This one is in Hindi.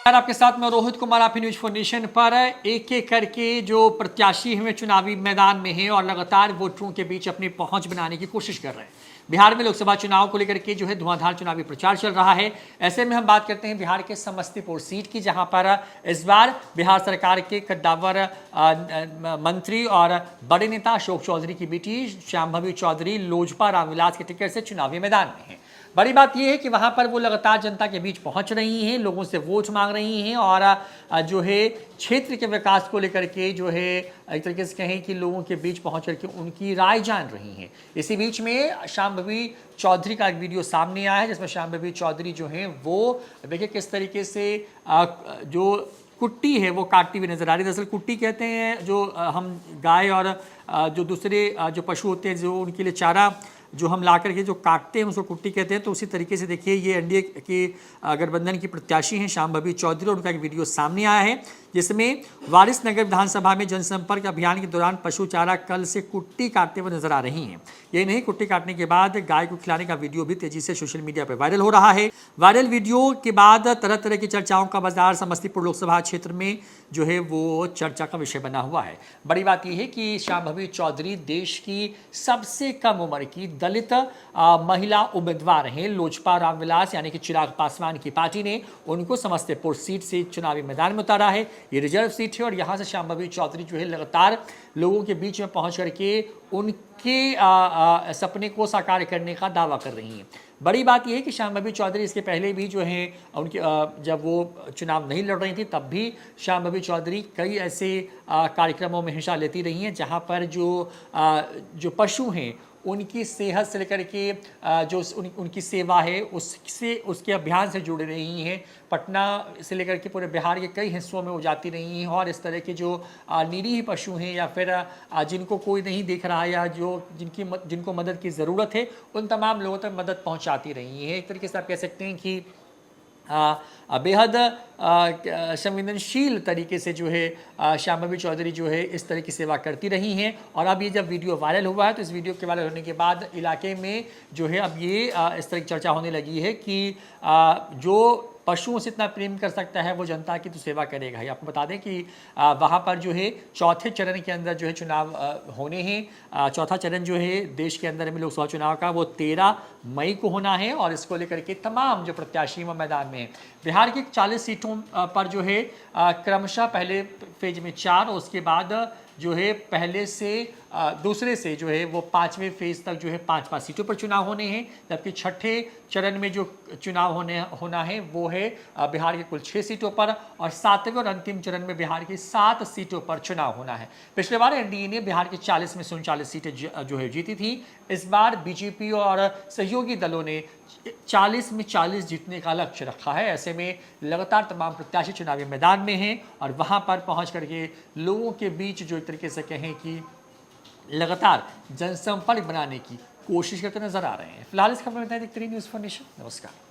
आपके साथ मैं रोहित कुमार, आप न्यूज फॉर नेशन पर एक एक करके जो प्रत्याशी हैं चुनावी मैदान में हैं और लगातार वोटरों के बीच अपनी पहुंच बनाने की कोशिश कर रहे हैं। बिहार में लोकसभा चुनाव को लेकर के जो है धुआंधार चुनावी प्रचार चल रहा है। ऐसे में हम बात करते हैं बिहार के समस्तीपुर सीट की, जहां पर इस बार बिहार सरकार के कद्दावर मंत्री और बड़े नेता अशोक चौधरी की बेटी शांभवी चौधरी लोजपा रामविलास के टिकट से चुनावी मैदान में है। बड़ी बात यह है कि वहां पर वो लगातार जनता के बीच पहुंच रही हैं, लोगों से वोट मांग रही हैं और जो है क्षेत्र के विकास को लेकर के जो है एक तरीके से कहें कि लोगों के बीच पहुंच करके उनकी राय जान रही हैं। इसी बीच में शांभवी चौधरी का एक वीडियो सामने आया है जिसमें शांभवी चौधरी जो है वो देखिए किस तरीके से जो कुट्टी है वो काटती हुई नजर आ रही है। दरअसल कुट्टी कहते हैं जो हम गाय और जो दूसरे जो पशु होते हैं जो उनके लिए चारा जो हम ला करके जो काटते हैं उसको कुट्टी कहते हैं। तो उसी तरीके से देखिए ये एनडीए की गठबंधन की प्रत्याशी हैं शांभवी चौधरी और उनका एक वीडियो सामने आया है जिसमें वारिसनगर विधानसभा में जनसंपर्क अभियान के दौरान पशु चारा कल से कुट्टी काटते हुए नजर आ रही हैं। ये नहीं, कुट्टी काटने के बाद गाय को खिलाने का वीडियो भी तेजी से सोशल मीडिया पर वायरल हो रहा है। वायरल वीडियो के बाद तरह तरह की चर्चाओं का बाजार समस्तीपुर लोकसभा क्षेत्र में जो है वो चर्चा का विषय बना हुआ है। बड़ी बात यह है कि शांभवी चौधरी देश की सबसे कम उम्र की दलित महिला उम्मीदवार हैं। लोजपा रामविलास यानी कि चिराग पासवान की पार्टी ने उनको समस्तीपुर सीट से चुनावी मैदान में उतारा है। ये रिजर्व सीट है और यहाँ से शांभवी चौधरी जो है लगातार लोगों के बीच में पहुंच करके उनके सपने को साकार करने का दावा कर रही हैं। बड़ी बात यह है कि शांभवी चौधरी इसके पहले भी जो है उनकी जब वो चुनाव नहीं लड़ रही थी तब भी शांभवी चौधरी कई ऐसे कार्यक्रमों में हिस्सा लेती रही हैं जहां पर जो पशु हैं उनकी सेहत से लेकर के जो उनकी सेवा है उसके अभियान से जुड़ रही हैं। पटना से लेकर के पूरे बिहार के कई हिस्सों में वो जाती रही हैं और इस तरह के जो निरीह पशु हैं या फिर जिनको कोई नहीं देख रहा है या जिनको मदद की ज़रूरत है उन तमाम लोगों तक मदद पहुंचाती रही हैं। एक तरीके से आप कह सकते हैं कि बेहद संवेदनशील तरीके से जो है शांभवी चौधरी जो है इस तरह की सेवा करती रही हैं। और अब ये जब वीडियो वायरल हुआ है तो इस वीडियो के वायरल होने के बाद इलाके में जो है अब ये इस तरह की चर्चा होने लगी है कि जो पशुओं से इतना प्रेम कर सकता है वो जनता की तो सेवा करेगा ही। आपको बता दें कि वहाँ पर जो है चौथे चरण के अंदर जो है चुनाव होने हैं। चौथा चरण जो है देश के अंदर में लोकसभा चुनाव का वो 13 मई को होना है और इसको लेकर के तमाम जो प्रत्याशी वो मैदान में हैं। बिहार की 40 सीटों पर जो है क्रमशः पहले फेज में 4 और उसके बाद जो है पहले से दूसरे से जो है वो 5वें फेज तक जो है 5 सीटों पर चुनाव होने हैं। जबकि छठे चरण में जो चुनाव होना है वो है बिहार के कुल 6 सीटों पर और 7वें और अंतिम चरण में बिहार की 7 सीटों पर चुनाव होना है। पिछले बार एनडीए ने बिहार की 40 में से 39 सीटें जो है जीती थी। इस बार बीजेपी और सहयोगी दलों ने 40 में 40 जीतने का लक्ष्य रखा है। ऐसे में लगातार तमाम प्रत्याशी चुनावी मैदान में हैं और वहां पर पहुंच करके लोगों के बीच जो एक तरीके से कहें कि लगातार जनसंपर्क बनाने की कोशिश करते नजर आ रहे हैं। फिलहाल इस खबर में देखते रहिए न्यूज़ फॉर नेशन। नमस्कार।